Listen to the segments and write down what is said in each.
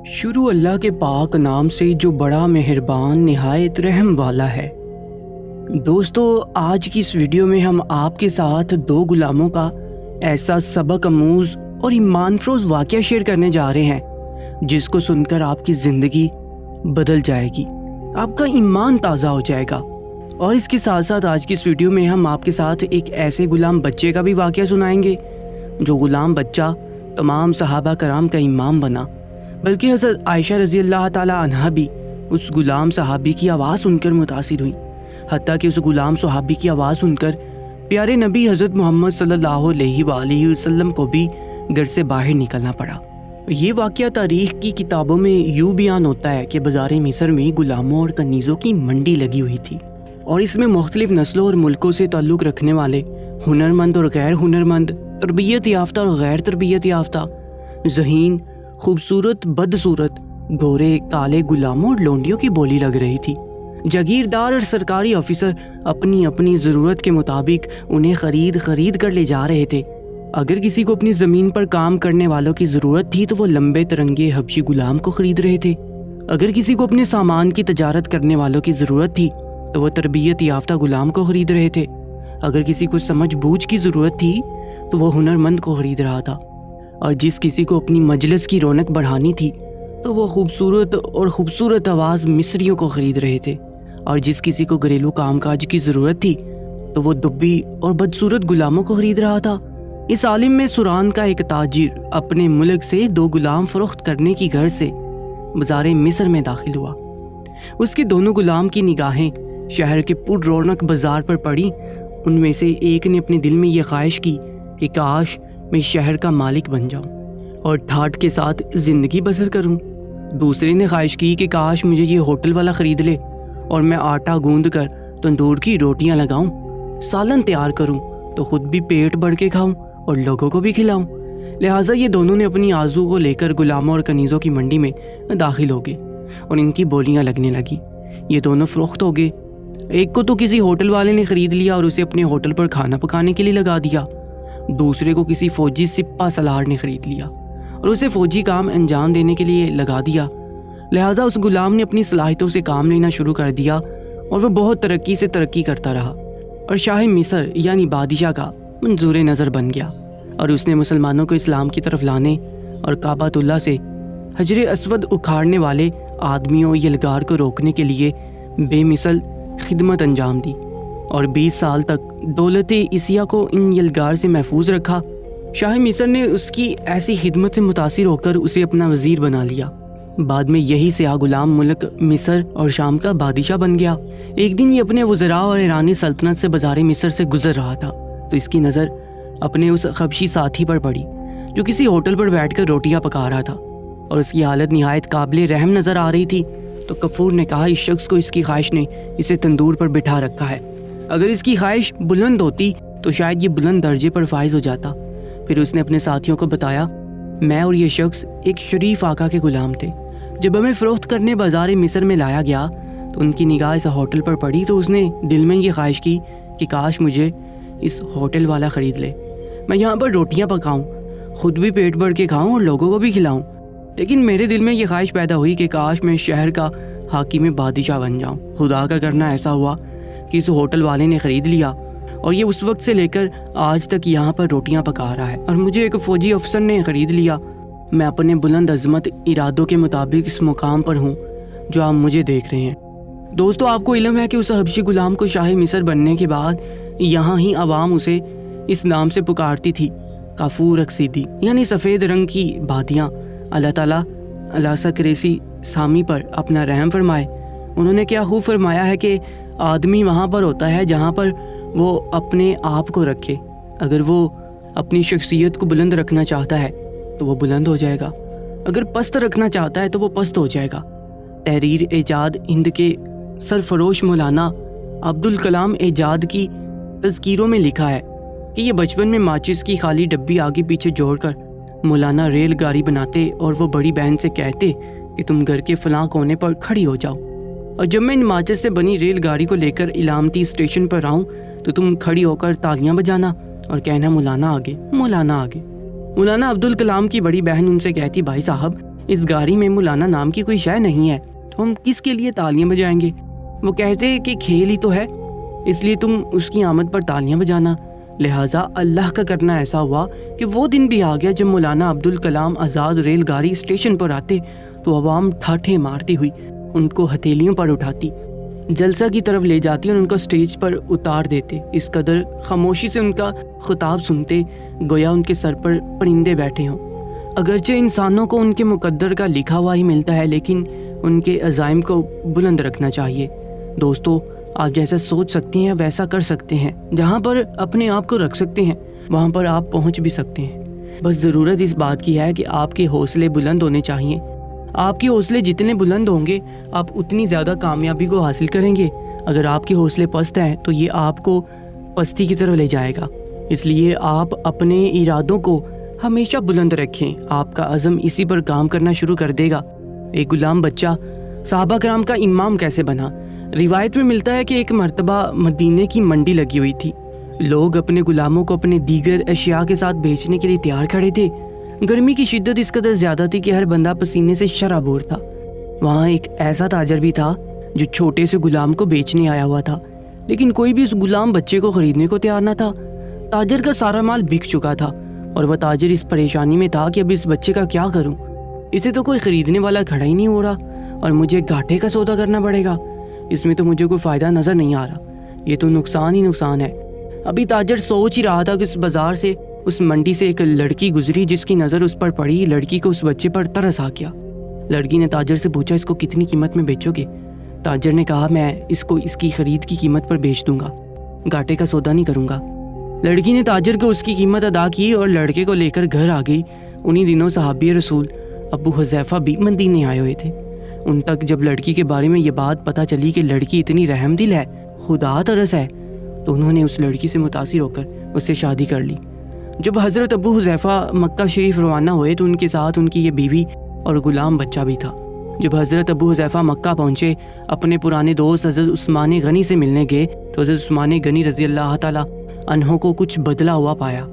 شروع اللہ کے پاک نام سے جو بڑا مہربان نہایت رحم والا ہے۔ دوستو، آج کی اس ویڈیو میں ہم آپ کے ساتھ دو غلاموں کا ایسا سبق آموز اور ایمان فروز واقعہ شیئر کرنے جا رہے ہیں جس کو سن کر آپ کی زندگی بدل جائے گی، آپ کا ایمان تازہ ہو جائے گا۔ اور اس کے ساتھ ساتھ آج کی اس ویڈیو میں ہم آپ کے ساتھ ایک ایسے غلام بچے کا بھی واقعہ سنائیں گے جو غلام بچہ تمام صحابہ کرام کا امام بنا، بلکہ حضرت عائشہ رضی اللہ تعالی عنہا بھی اس غلام صحابی کی آواز سن کر متاثر ہوئی، حتیٰ کہ اس غلام صحابی کی آواز سن کر پیارے نبی حضرت محمد صلی اللہ علیہ وآلہ وسلم کو بھی گھر سے باہر نکلنا پڑا۔ یہ واقعہ تاریخ کی کتابوں میں یوں بیان ہوتا ہے کہ بازار مصر میں غلاموں اور کنیزوں کی منڈی لگی ہوئی تھی، اور اس میں مختلف نسلوں اور ملکوں سے تعلق رکھنے والے ہنرمند اور غیر ہنرمند، تربیت یافتہ اور غیر تربیت یافتہ، ذہین، خوبصورت، بدصورت، گورے، کالے غلاموں اور لونڈیوں کی بولی لگ رہی تھی۔ جاگیردار اور سرکاری آفیسر اپنی اپنی ضرورت کے مطابق انہیں خرید کر لے جا رہے تھے۔ اگر کسی کو اپنی زمین پر کام کرنے والوں کی ضرورت تھی تو وہ لمبے ترنگے حبشی غلام کو خرید رہے تھے۔ اگر کسی کو اپنے سامان کی تجارت کرنے والوں کی ضرورت تھی تو وہ تربیت یافتہ غلام کو خرید رہے تھے۔ اگر کسی کو سمجھ بوجھ کی ضرورت تھی تو وہ ہنرمند کو خرید رہا تھا، اور جس کسی کو اپنی مجلس کی رونق بڑھانی تھی تو وہ خوبصورت آواز مصریوں کو خرید رہے تھے، اور جس کسی کو گھریلو کام کاج کی ضرورت تھی تو وہ دبی اور بدصورت غلاموں کو خرید رہا تھا۔ اس عالم میں سوران کا ایک تاجر اپنے ملک سے دو غلام فروخت کرنے کی غرض سے بازار مصر میں داخل ہوا۔ اس کے دونوں غلام کی نگاہیں شہر کے پر رونق بازار پر پڑی۔ ان میں سے ایک نے اپنے دل میں یہ خواہش کی کہ کاش میں شہر کا مالک بن جاؤں اور ٹھاٹھ کے ساتھ زندگی بسر کروں۔ دوسرے نے خواہش کی کہ کاش مجھے یہ ہوٹل والا خرید لے اور میں آٹا گوندھ کر تندور کی روٹیاں لگاؤں، سالن تیار کروں تو خود بھی پیٹ بھر کے کھاؤں اور لوگوں کو بھی کھلاؤں۔ لہٰذا یہ دونوں نے اپنی آرزو کو لے کر غلاموں اور کنیزوں کی منڈی میں داخل ہو گئے اور ان کی بولیاں لگنے لگیں۔ یہ دونوں فروخت ہو گئے۔ ایک کو تو کسی ہوٹل والے نے خرید لیا اور اسے اپنے ہوٹل پر کھانا پکانے کے لیے لگا دیا۔ دوسرے کو کسی فوجی سپہ سالار نے خرید لیا اور اسے فوجی کام انجام دینے کے لیے لگا دیا۔ لہٰذا اس غلام نے اپنی صلاحیتوں سے کام لینا شروع کر دیا اور وہ بہت ترقی کرتا رہا اور شاہ مصر یعنی بادشاہ کا منظور نظر بن گیا، اور اس نے مسلمانوں کو اسلام کی طرف لانے اور کعبۃ اللہ سے حجر اسود اکھاڑنے والے آدمیوں یلغار کو روکنے کے لیے بے مثل خدمت انجام دی، اور 20 سال تک دولت عیسیہ کو ان یلغار سے محفوظ رکھا۔ شاہ مصر نے اس کی ایسی خدمت سے متاثر ہو کر اسے اپنا وزیر بنا لیا۔ بعد میں یہی سیاہ غلام ملک مصر اور شام کا بادشاہ بن گیا۔ ایک دن یہ اپنے وزراء اور ایرانی سلطنت سے بازار مصر سے گزر رہا تھا تو اس کی نظر اپنے اس خبشی ساتھی پر پڑی جو کسی ہوٹل پر بیٹھ کر روٹیاں پکا رہا تھا، اور اس کی حالت نہایت قابل رحم نظر آ رہی تھی۔ تو کفور نے کہا، اس شخص کو اس کی خواہش نے اسے تندور پر بٹھا رکھا ہے، اگر اس کی خواہش بلند ہوتی تو شاید یہ بلند درجے پر فائز ہو جاتا۔ پھر اس نے اپنے ساتھیوں کو بتایا، میں اور یہ شخص ایک شریف آقا کے غلام تھے۔ جب ہمیں فروخت کرنے بازار مصر میں لایا گیا تو ان کی نگاہ اس ہوٹل پر پڑی تو اس نے دل میں یہ خواہش کی کہ کاش مجھے اس ہوٹل والا خرید لے، میں یہاں پر روٹیاں پکاؤں، خود بھی پیٹ بھر کے کھاؤں اور لوگوں کو بھی کھلاؤں۔ لیکن میرے دل میں یہ خواہش پیدا ہوئی کہ کاش میں شہر کا حاکم بادشاہ بن جاؤں۔ خدا کا کرنا ایسا ہوا کہ اس ہوٹل والے نے خرید لیا، اور یہ اس وقت سے لے کر آج تک یہاں پر روٹیاں پکا رہا ہے، اور مجھے ایک فوجی افسر نے خرید لیا۔ میں اپنے بلند عظمت ارادوں کے مطابق اس مقام پر ہوں جو آپ مجھے دیکھ رہے ہیں۔ دوستو، آپ کو علم ہے کہ اس حبشی غلام کو شاہ مصر بننے کے بعد یہاں ہی عوام اسے اس نام سے پکارتی تھی، کافور اکسیدی، یعنی سفید رنگ کی بادیاں۔ اللہ تعالیٰ اللہ کریسی سامی پر اپنا رحم فرمائے۔ انہوں نے کیا خوب فرمایا ہے کہ آدمی وہاں پر ہوتا ہے جہاں پر وہ اپنے آپ کو رکھے۔ اگر وہ اپنی شخصیت کو بلند رکھنا چاہتا ہے تو وہ بلند ہو جائے گا، اگر پست رکھنا چاہتا ہے تو وہ پست ہو جائے گا۔ تحریر ایجاد ہند کے سرفروش مولانا عبدالکلام ایجاد کی تذکیروں میں لکھا ہے کہ یہ بچپن میں ماچس کی خالی ڈبی آگے پیچھے جوڑ کر مولانا ریل گاڑی بناتے اور وہ بڑی بہن سے کہتے کہ تم گھر کے فلاں کونے پر کھڑی ہو جاؤ، اور جب میں ان ماچس سے بنی ریل گاڑی کو لے کر علامتی اسٹیشن پر آؤں تو تم کھڑی ہو کر تالیاں بجانا اور کہنا مولانا آگے، مولانا آگے۔ مولانا عبدالکلام کی بڑی بہن ان سے کہتی، بھائی صاحب اس گاڑی میں مولانا نام کی کوئی شے نہیں ہے، تو ہم کس کے لیے تالیاں بجائیں گے؟ وہ کہتے کہ کھیل ہی تو ہے، اس لیے تم اس کی آمد پر تالیاں بجانا۔ لہٰذا اللہ کا کرنا ایسا ہوا کہ وہ دن بھی آ گیا جب مولانا عبدالکلام آزاد ریل گاڑی اسٹیشن پر آتے تو عوام ٹھاٹھے مارتی ہوئی ان کو ہتھیلیوں پر اٹھاتی، جلسہ کی طرف لے جاتی اور ان کو اسٹیج پر اتار دیتے۔ اس قدر خاموشی سے ان کا خطاب سنتے گویا ان کے سر پر پرندے بیٹھے ہوں۔ اگرچہ انسانوں کو ان کے مقدر کا لکھا ہوا ہی ملتا ہے، لیکن ان کے عزائم کو بلند رکھنا چاہیے۔ دوستو، آپ جیسا سوچ سکتے ہیں ویسا کر سکتے ہیں، جہاں پر اپنے آپ کو رکھ سکتے ہیں وہاں پر آپ پہنچ بھی سکتے ہیں۔ بس ضرورت اس بات کی ہے کہ آپ کے حوصلے بلند ہونے چاہیے۔ آپ کے حوصلے جتنے بلند ہوں گے آپ اتنی زیادہ کامیابی کو حاصل کریں گے۔ اگر آپ کے حوصلے پست ہیں تو یہ آپ کو پستی کی طرف لے جائے گا۔ اس لیے آپ اپنے ارادوں کو ہمیشہ بلند رکھیں، آپ کا عزم اسی پر کام کرنا شروع کر دے گا۔ ایک غلام بچہ صحابہ کرام کا امام کیسے بنا؟ روایت میں ملتا ہے کہ ایک مرتبہ مدینے کی منڈی لگی ہوئی تھی، لوگ اپنے غلاموں کو اپنے دیگر اشیاء کے ساتھ بیچنے کے لیے تیار کھڑے تھے۔ گرمی کی شدت اس قدر زیادہ تھی کہ ہر بندہ پسینے سے شرابور تھا۔ وہاں ایک ایسا تاجر بھی تھا جو چھوٹے سے غلام کو بیچنے آیا ہوا تھا، لیکن کوئی بھی اس غلام بچے کو خریدنے کو تیار نہ تھا۔ تاجر کا سارا مال بک چکا تھا اور وہ تاجر اس پریشانی میں تھا کہ اب اس بچے کا کیا کروں، اسے تو کوئی خریدنے والا کھڑا ہی نہیں ہو رہا اور مجھے گھاٹے کا سودا کرنا پڑے گا، اس میں تو مجھے کوئی فائدہ نظر نہیں آ رہا، یہ تو نقصان ہی نقصان ہے۔ ابھی تاجر سوچ ہی رہا تھا کہ اس بازار سے، اس منڈی سے ایک لڑکی گزری جس کی نظر اس پر پڑی۔ لڑکی کو اس بچے پر ترس آ گیا۔ لڑکی نے تاجر سے پوچھا، اس کو کتنی قیمت میں بیچو گے؟ تاجر نے کہا، میں اس کو اس کی خرید کی قیمت پر بیچ دوں گا، گھاٹے کا سودا نہیں کروں گا۔ لڑکی نے تاجر کو اس کی قیمت ادا کی اور لڑکے کو لے کر گھر آ گئی۔ انہی دنوں صحابی رسول ابو حذیفہ بھی مدینے آئے ہوئے تھے۔ ان تک جب لڑکی کے بارے میں یہ بات پتہ چلی کہ لڑکی اتنی رحم دل ہے، خدا ترس ہے، تو انہوں نے اس لڑکی سے متاثر ہو کر اس سے شادی کر لی۔ جب حضرت ابو حذیفہ مکہ شریف روانہ ہوئے تو ان کے ساتھ ان کی یہ بیوی اور غلام بچہ بھی تھا۔ جب حضرت ابو حذیفہ مکہ پہنچے، اپنے پرانے دوست حضرت عثمان غنی سے ملنے گئے تو حضرت عثمان غنی رضی اللہ تعالیٰ عنہ کو کچھ بدلا ہوا پایا۔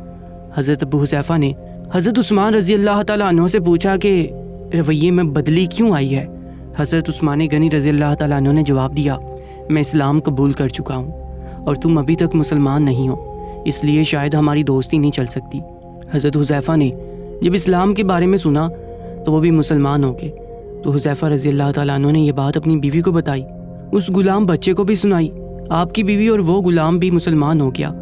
حضرت ابو حذیفہ نے حضرت عثمان رضی اللہ تعالیٰ عنہ سے پوچھا کہ رویے میں بدلی کیوں آئی ہے؟ حضرت عثمان غنی رضی اللہ تعالیٰ عنہ نے جواب دیا، میں اسلام قبول کر چکا ہوں اور تم ابھی تک مسلمان نہیں ہو، اس لیے شاید ہماری دوستی نہیں چل سکتی۔ حضرت حذیفہ نے جب اسلام کے بارے میں سنا تو وہ بھی مسلمان ہو گئے، تو حذیفہ رضی اللہ تعالیٰ عنہ نے یہ بات اپنی بیوی کو بتائی، اس غلام بچے کو بھی سنائی۔ آپ کی بیوی اور وہ غلام بھی مسلمان ہو گیا۔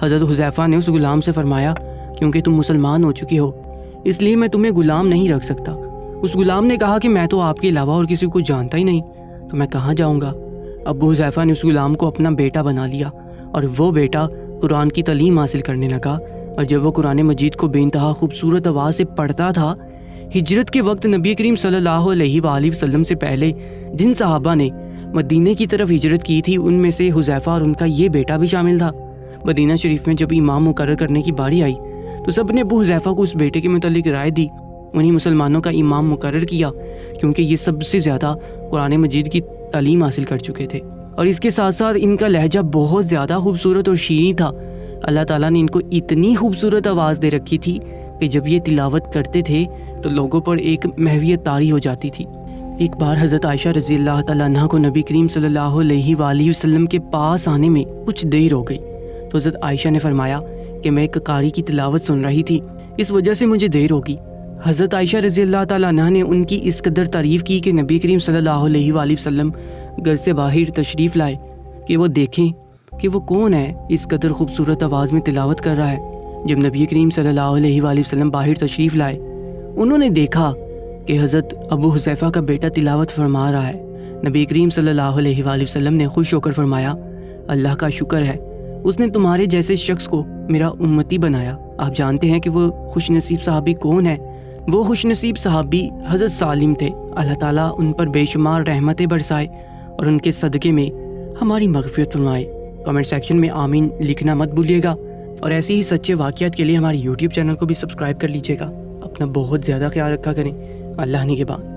حضرت حذیفہ نے اس غلام سے فرمایا، کیونکہ تم مسلمان ہو چکے ہو اس لیے میں تمہیں غلام نہیں رکھ سکتا۔ اس غلام نے کہا کہ میں تو آپ کے علاوہ اور کسی کو جانتا ہی نہیں، تو میں کہاں جاؤں گا؟ ابو حذیفہ نے اس غلام کو اپنا بیٹا بنا لیا اور وہ بیٹا قرآن کی تعلیم حاصل کرنے لگا، اور جب وہ قرآن مجید کو بے انتہا خوبصورت آواز سے پڑھتا تھا، ہجرت کے وقت نبی کریم صلی اللہ علیہ وآلہ وسلم سے پہلے جن صحابہ نے مدینے کی طرف ہجرت کی تھی ان میں سے حذیفہ اور ان کا یہ بیٹا بھی شامل تھا۔ مدینہ شریف میں جب امام مقرر کرنے کی باری آئی تو سب نے ابو حذیفہ کو اس بیٹے کے متعلق رائے دی، انہیں مسلمانوں کا امام مقرر کیا، کیونکہ یہ سب سے زیادہ قرآن مجید کی تعلیم حاصل کر چکے تھے، اور اس کے ساتھ ساتھ ان کا لہجہ بہت زیادہ خوبصورت اور شیریں تھا۔ اللہ تعالیٰ نے ان کو اتنی خوبصورت آواز دے رکھی تھی کہ جب یہ تلاوت کرتے تھے تو لوگوں پر ایک محویت طاری ہو جاتی تھی۔ ایک بار حضرت عائشہ رضی اللہ تعالیٰ عنہ کو نبی کریم صلی اللہ علیہ وآلہ وسلم کے پاس آنے میں کچھ دیر ہو گئی، تو حضرت عائشہ نے فرمایا کہ میں ایک قاری کی تلاوت سن رہی تھی، اس وجہ سے مجھے دیر ہوگی۔ حضرت عائشہ رضی اللہ تعالیٰ عنہ نے ان کی اس قدر تعریف کی کہ نبی کریم صلی اللہ علیہ وآلہ وسلم گھر سے باہر تشریف لائے کہ وہ دیکھیں کہ وہ کون ہے اس قدر خوبصورت آواز میں تلاوت کر رہا ہے۔ جب نبی کریم صلی اللہ علیہ وآلہ وسلم باہر تشریف لائے، انہوں نے دیکھا کہ حضرت ابو حذیفہ کا بیٹا تلاوت فرما رہا ہے۔ نبی کریم صلی اللہ علیہ وآلہ وسلم نے خوش ہو کر فرمایا، اللہ کا شکر ہے، اس نے تمہارے جیسے شخص کو میرا امتی بنایا۔ آپ جانتے ہیں کہ وہ خوش نصیب صحابی کون ہے؟ وہ خوش نصیب صحابی حضرت سالم تھے۔ اللہ تعالیٰ ان پر بے شمار رحمتیں برسائے اور ان کے صدقے میں ہماری مغفرت فرمائے۔ کمنٹ سیکشن میں آمین لکھنا مت بھولیے گا، اور ایسے ہی سچے واقعات کے لیے ہماری یوٹیوب چینل کو بھی سبسکرائب کر لیجیے گا۔ اپنا بہت زیادہ خیال رکھا کریں۔ اللہ نگہبان۔